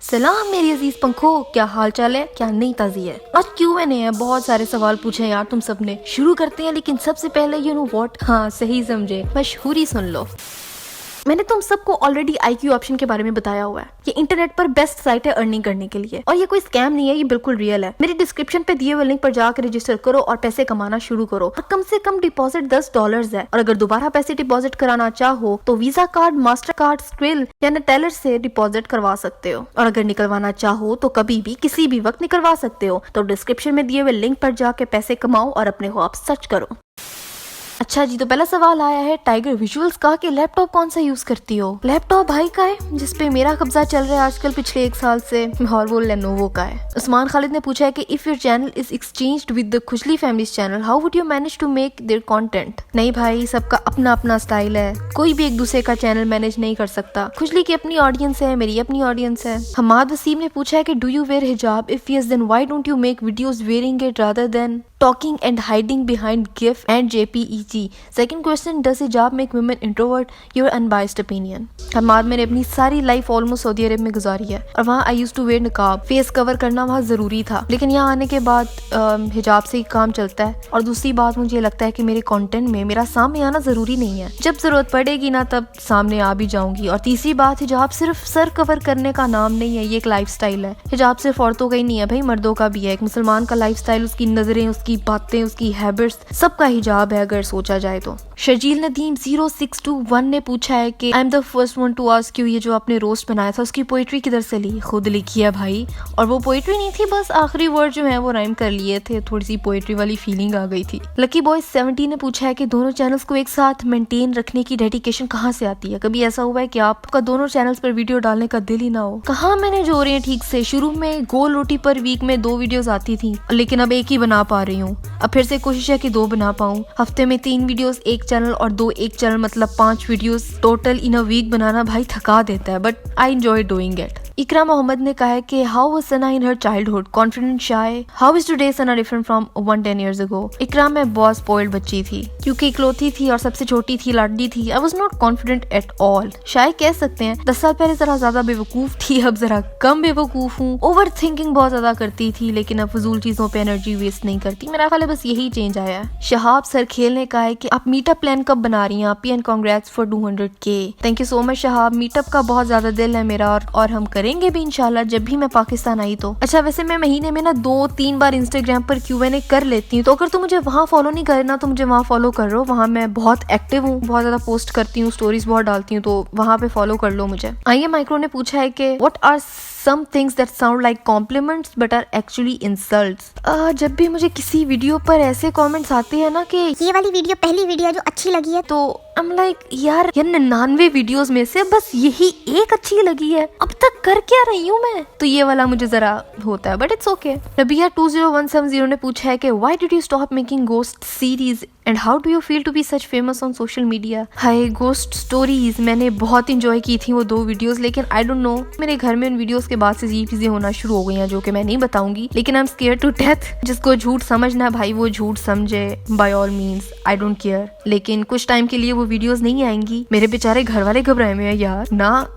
सलाम मेरी अजीज पंखो, क्या हाल चाल है, क्या नई ताज़ी है। आज Q&A है, बहुत सारे सवाल पूछे हैं यार तुम सबने। शुरू करते हैं, लेकिन सबसे पहले यू नो व्हाट, हाँ सही समझे, मशहूरी सुन लो। मैंने तुम सबको ऑलरेडी IQ ऑप्शन के बारे में बताया हुआ है। ये इंटरनेट पर बेस्ट साइट है अर्निंग करने के लिए, और ये कोई स्कैम नहीं है, ये बिल्कुल रियल है। मेरी डिस्क्रिप्शन पे दिए हुए लिंक पर जाकर रजिस्टर करो और पैसे कमाना शुरू करो। और कम से कम डिपॉजिट $10 है, और अगर दोबारा पैसे डिपॉजिट कराना चाहो तो visa card, master card, skill या टेलर से डिपॉजिट करवा सकते हो। और अगर निकलवाना चाहो तो कभी भी किसी भी वक्त निकलवा सकते हो। तो डिस्क्रिप्शन में दिए हुए लिंक पर जाके पैसे कमाओ और अपने ख्वाब सच करो। अच्छा जी, तो पहला सवाल आया है टाइगर विजुअल्स का कि लैपटॉप कौन सा यूज करती हो। लैपटॉप भाई का है जिसपे मेरा कब्जा चल रहा है आजकल पिछले 1 साल से, और वो लेनोवो का है। उस्मान खालिद ने पूछा है कि if your channel is exchanged with the Khujli families channel, how would you manage to make their content. नहीं भाई, सबका अपना अपना स्टाइल है, कोई भी एक दूसरे का चैनल मैनेज नहीं कर सकता। खुजली की अपनी ऑडियंस है, मेरी अपनी ऑडियंस है। हमाद वसीम ने पूछा है कि do you wear hijab, if yes then why don't you make videos wearing it rather than talking and hiding behind GIF and JPEG. Second question, does hijab make women introvert? Your unbiased opinion. Hamad मैंने अपनी सारी life almost Saudi अरब में गुजारी है, और वहाँ I used to wear निकाब। Face cover करना वहाँ जरूरी था, लेकिन यहाँ आने के बाद हिजाब से ही काम चलता है। और दूसरी बात, मुझे लगता है कि मेरे कंटेंट में मेरा सामने आना जरूरी नहीं है, जब जरूरत पड़ेगी ना तब सामने आ भी जाऊंगी। और तीसरी बात, हिजाब सिर्फ सर कवर करने का नाम नहीं है, ये एक लाइफस्टाइल है। हिजाब सिर्फ औरतों का ही नहीं है भाई, मर्दों का भी है। एक मुसलमान का लाइफस्टाइल, उसकी नजरें, उसकी बातें, उसकी हैबिट्स, सबका हिजाब है अगर सोचा जाए तो। शर्जील नदीम 0621 ने पूछा है कि I am the first one two ask you, ये जो आपने रोस्ट बनाया था उसकी पोइट्री किधर से ली। खुद लिखी है भाई, और वो पोइट्री नहीं थी, बस आखिरी वर्ड जो है वो राइम कर लिए थे, थोड़ी सी पोइट्री वाली फीलिंग आ गई थी। लकी बॉय 70 ने पूछा है कि दोनों चैनल्स को एक साथ मेंटेन रखने की डेडिकेशन कहाँ से आती है। कभी ऐसा हुआ है कि आपका दोनों चैनल्स पर वीडियो डालने का दिल ही ना हो। कहाँ मैनेज हो रहे हैं ठीक से। शुरू में गोल रोटी पर वीक में 2 वीडियोस आती थी, लेकिन अब एक ही बना पा रही हूँ। अब फिर से कोशिश है कि 2 बना पाऊँ। हफ्ते में 3 वीडियोस एक चैनल और 2 एक चैनल, मतलब 5 videos total in a week बनाना भाई थका देता है, but I enjoy doing it. Iqra Mohammad ने कहा है कि how was Sana in her childhood, confident, shy, how is today Sana different from 10 years ago। Iqra में बहुत स्पॉइल्ड बच्ची थी, क्योंकि इकलौती थी और सबसे छोटी थी, लाडली थी। I was not confident at all. Shy कह सकते हैं 10 साल पहले जरा ज्यादा बेवकूफ थी, अब जरा कम बेवकूफ हूँ। ओवर थिंकिंग बहुत ज्यादा करती थी, लेकिन अब फजूल चीजों पे एनर्जी वेस्ट नहीं करती। मेरा ख्याल है बस यही चेंज आया है। शहाब सरखेल ने कहा है कि आप मीटअप प्लान कब बना रही हैं आप, and congrats for 200K। Thank you so much Shahab, meetup का बहुत ज्यादा दिल है मेरा, और हम करेंगे भी इंशाल्लाह जब भी मैं पाकिस्तान आई तो। अच्छा, वैसे मैं महीने में ना 2-3 बार इंस्टाग्राम पर Q&A कर लेती हूँ, तो अगर तुम मुझे वहाँ फॉलो नहीं करना तो मुझे वहाँ फॉलो कर लो। वहाँ मैं बहुत एक्टिव हूँ, बहुत ज्यादा पोस्ट करती हूँ, स्टोरीज बहुत डालती हूँ, तो वहाँ पे फॉलो कर लो मुझे। आइए माइक्रो ने पूछा है कि what are some things that sound like compliments but are actually insults। जब भी मुझे किसी वीडियो पर ऐसे कमेंट्स आते हैं ना कि ये वाली वीडियो पहली वीडियो जो अच्छी लगी है, तो I'm like, यार 99 वीडियोस में से बस यही एक अच्छी लगी है, अब तक कर क्या रही हूँ मैं। तो ये वाला मुझे जरा होता है, बट इट्स ओके। रबिया 20170 ने पूछा है कि why did you stop making ghost series and how do you feel to be such famous on social media. Hi, ghost stories मैंने बहुत इंजॉय की थी वो 2 वीडियोस, लेकिन आई डोंट नो, मेरे घर में उन वीडियोस के बाद से ये चीजें होना शुरू हो गई हैं जो कि मैं नहीं बताऊंगी, लेकिन I am scared to death. जिसको झूठ समझना भाई वो झूठ समझे, by all means, I don't care. लेकिन कुछ टाइम के लिए वो वीडियोस नहीं आएंगी। मेरे बेचारे घर वाले घबराए हुए हैं यार, ना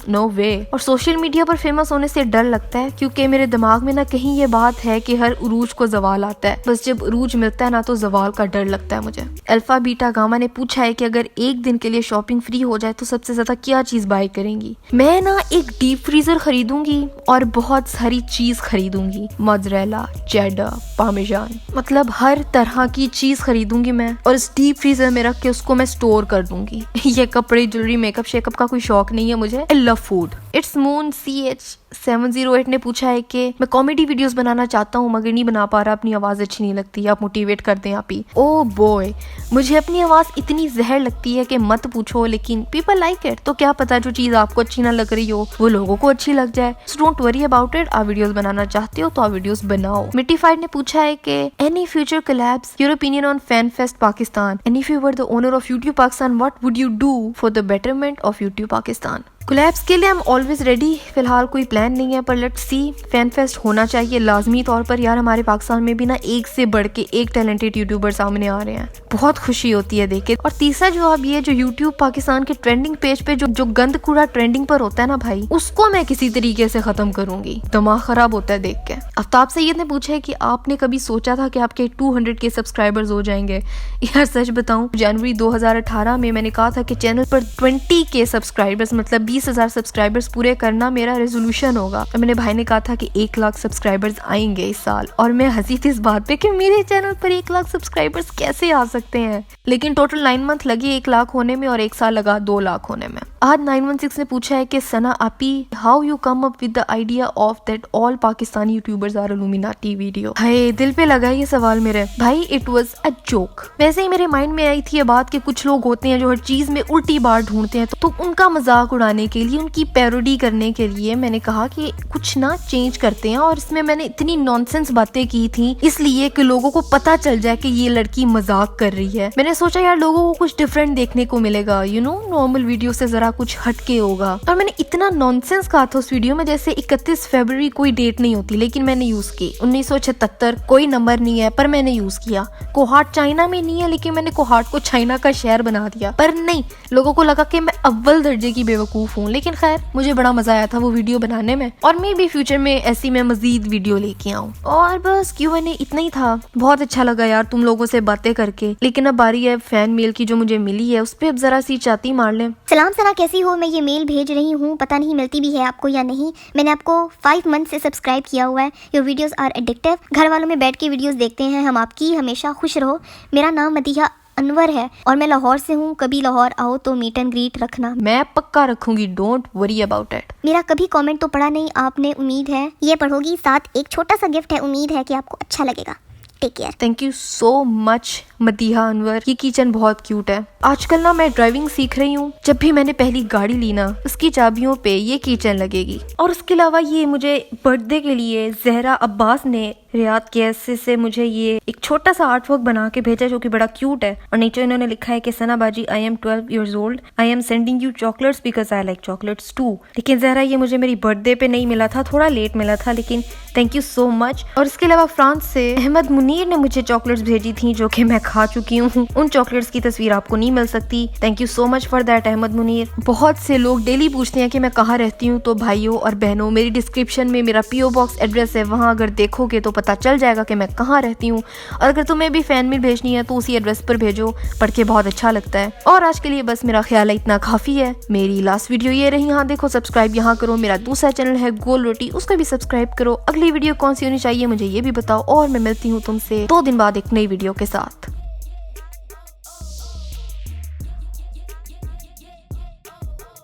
नो वे। और सोशल मीडिया पर फेमस होने से डर लगता है, क्योंकि मेरे दिमाग में ना कहीं ये बात है कि हर उरूज को जवाल आता है, बस जब उरूज मिलता है ना तो जवाल का डर लगता है मुझे। अल्फा बीटा गामा ने पूछा है कि अगर एक दिन के लिए शॉपिंग फ्री हो जाए तो सबसे ज्यादा क्या चीज बाय करेंगी। मैं ना एक डीप फ्रीजर खरीदूंगी और बहुत सारी चीज खरीदूंगी, मोज़रेला, चेडर, पार्मेजान, मतलब हर तरह की चीज खरीदूंगी मैं, और इस डीप फ्रीजर में रख के उसको मैं स्टोर कर दूंगी। ये कपड़े, ज्वेलरी, मेकअप शेकअप का कोई शौक नहीं है मुझे। I love food. It's moon CH708 ने पूछा है कि मैं कॉमेडी वीडियोस बनाना चाहता हूँ मगर नहीं बना पा रहा, अपनी आवाज अच्छी नहीं लगती, आप मोटिवेट कर दें आप ही। ओ बॉय, मुझे अपनी आवाज इतनी जहर लगती है कि मत पूछो, लेकिन पीपल लाइक इट, तो क्या पता जो चीज आपको अच्छी ना लग रही हो वो लोगों को अच्छी लग जाए। So don't worry about it. आप वीडियोस बनाना चाहते हो तो आप वीडियोस बनाओ। मिट्टीफाइड ने पूछा है कि any future collabs, your opinion on fan fest Pakistan, and if you were the owner of YouTube Pakistan, what would you do for the betterment of YouTube Pakistan. Collabs के लिए हम ऑलवेज रेडी, फिलहाल कोई प्लान नहीं है पर लेट्स सी। फैन फेस्ट होना चाहिए लाजमी तौर पर यार। हमारे पाकिस्तान में भी ना एक से बढ़ के एक टैलेंटेड यूट्यूबर सामने आ रहे हैं, बहुत खुशी होती है देख के। और तीसरा जवाब ये, जो यूट्यूब पाकिस्तान के ट्रेंडिंग पेज पे जो गंद कूड़ा ट्रेंडिंग पर होता है ना भाई, उसको मैं किसी तरीके से खत्म करूंगी। दिमाग खराब होता है देख के। आफ्ताब सैयद ने पूछा है कि आपने कभी सोचा था कि आपके 200 के सब्सक्राइबर्स हो जाएंगे? यार सच बताऊं, जनवरी 2018 में मैंने कहा था कि चैनल पर 20 के सब्सक्राइबर्स मतलब 20,000 सब्सक्राइबर्स पूरे करना मेरा रेजोल्यूशन होगा। और मेरे भाई ने कहा था कि 1 लाख सब्सक्राइबर्स आएंगे इस साल, और मैं हंसी थी इस बात पे कि मेरे चैनल पर 1 लाख सब्सक्राइबर्स कैसे आ सकते हैं। लेकिन टोटल 9 मंथ लगे 1 लाख होने में और 1 साल लगा 2 लाख होने में। आज 916 ने पूछा है कि सना आपी, how you come up with the idea of that all Pakistani YouTubers are Illuminati video? हाय, दिल पे लगा ये सवाल मेरे भाई। It was a joke. वैसे ही मेरे माइंड में आई थी ये बात कि कुछ लोग होते हैं जो हर चीज में उल्टी बात ढूंढते हैं, तो उनका मजाक उड़ाने के लिए, उनकी पैरोडी करने के लिए मैंने कहा कि कुछ ना चेंज करते हैं। और इसमें मैंने इतनी नॉनसेंस बातें की थी इसलिए कि लोगों को पता चल जाए कि ये लड़की मजाक कर रही है। मैंने सोचा यार लोगों को कुछ डिफरेंट देखने को मिलेगा, यू नो, नॉर्मल वीडियो से जरा कुछ हटके होगा। और मैंने इतना नॉनसेंस कहा था उस वीडियो में, जैसे 31 फरवरी कोई डेट नहीं होती, लेकिन मैंने यूज की। 1976 कोई नंबर नहीं है पर मैंने यूज किया। कोहाट चाइना में नहीं है लेकिन मैंने कोहाट को चाइना का शहर बना दिया। पर नहीं, लोगों को लगा कि मैं अव्वल दर्जे की बेवकूफ हूँ। लेकिन खैर, मुझे बड़ा मजा आया था वो वीडियो बनाने में, और मैं भी फ्यूचर में ऐसी मैं मजीद वीडियो लेके आऊँ। और बस Q&A इतना ही था। बहुत अच्छा लगा यार तुम लोगों से बातें करके। लेकिन अब बारी है फैन मेल की जो मुझे मिली है, उस पर अब जरा सी चाती मार लें। सलाम सना, कैसी हो? मैं ये मेल भेज रही हूँ, पता नहीं मिलती भी है आपको या नहीं। मैंने आपको 5 मंथ से सब्सक्राइब किया हुआ है। Your videos are addictive. घर वालों में बैठ के वीडियोस देखते हैं हम आपकी। हमेशा खुश रहो। मेरा नाम मदीहा अनवर है और मैं लाहौर से हूँ। कभी लाहौर आओ तो मीट एंड ग्रीट रखना। मैं पक्का रखूंगी, डोंट वरी अबाउट इट। मेरा कभी कमेंट तो पढ़ा नहीं आपने, उम्मीद है ये पढ़ोगी। साथ एक छोटा सा गिफ्ट है, उम्मीद है कि आपको अच्छा लगेगा। Take care. Thank you so much Madiha Anwar. ये किचन बहुत क्यूट है। आजकल ना मैं ड्राइविंग सीख रही हूँ। जब भी मैंने पहली गाड़ी ली ना, उसकी चाबियों पे ये किचन लगेगी। और उसके अलावा ये मुझे बर्थडे के लिए जहरा अब्बास ने रियाद के से मुझे ये एक छोटा सा आर्ट वर्क बना के भेजा जो कि बड़ा क्यूट है। और नीचे इन्होंने लिखा है कि Sana baji, I am 12 years old, I am sending you chocolates because I like chocolates too. लेकिन जहरा ये मुझे मेरी बर्थडे पे नहीं मिला था, थोड़ा लेट मिला था, लेकिन थैंक यू सो मच। और इसके अलावा फ्रांस से अहमद मुनीर ने मुझे चॉकलेट्स भेजी थी जो कि मैं खा चुकी हूँ। उन चॉकलेट्स की तस्वीर आपको नहीं मिल सकती। Thank you so much for that Ahmad Munir. बहुत से लोग डेली पूछते हैं कि मैं कहाँ रहती हूँ, तो भाइयों और बहनों, मेरी डिस्क्रिप्शन में मेरा PO बॉक्स एड्रेस है, वहाँ अगर देखोगे तो पता चल जाएगा कि मैं कहाँ रहती हूँ। और अगर तुम्हें भी फैन मेल भेजनी है तो उसी एड्रेस पर भेजो, पढ़ के बहुत अच्छा लगता है। और आज के लिए बस मेरा ख्याल है इतना काफी है। मेरी लास्ट वीडियो ये रही। यहाँ देखो, सब्सक्राइब यहाँ करो। मेरा दूसरा चैनल है गोल रोटी, उसका भी सब्सक्राइब करो। अगली वीडियो कौन सी होनी चाहिए मुझे ये भी बताओ, और मैं मिलती हूँ तुमसे 2 दिन बाद एक नई वीडियो के साथ।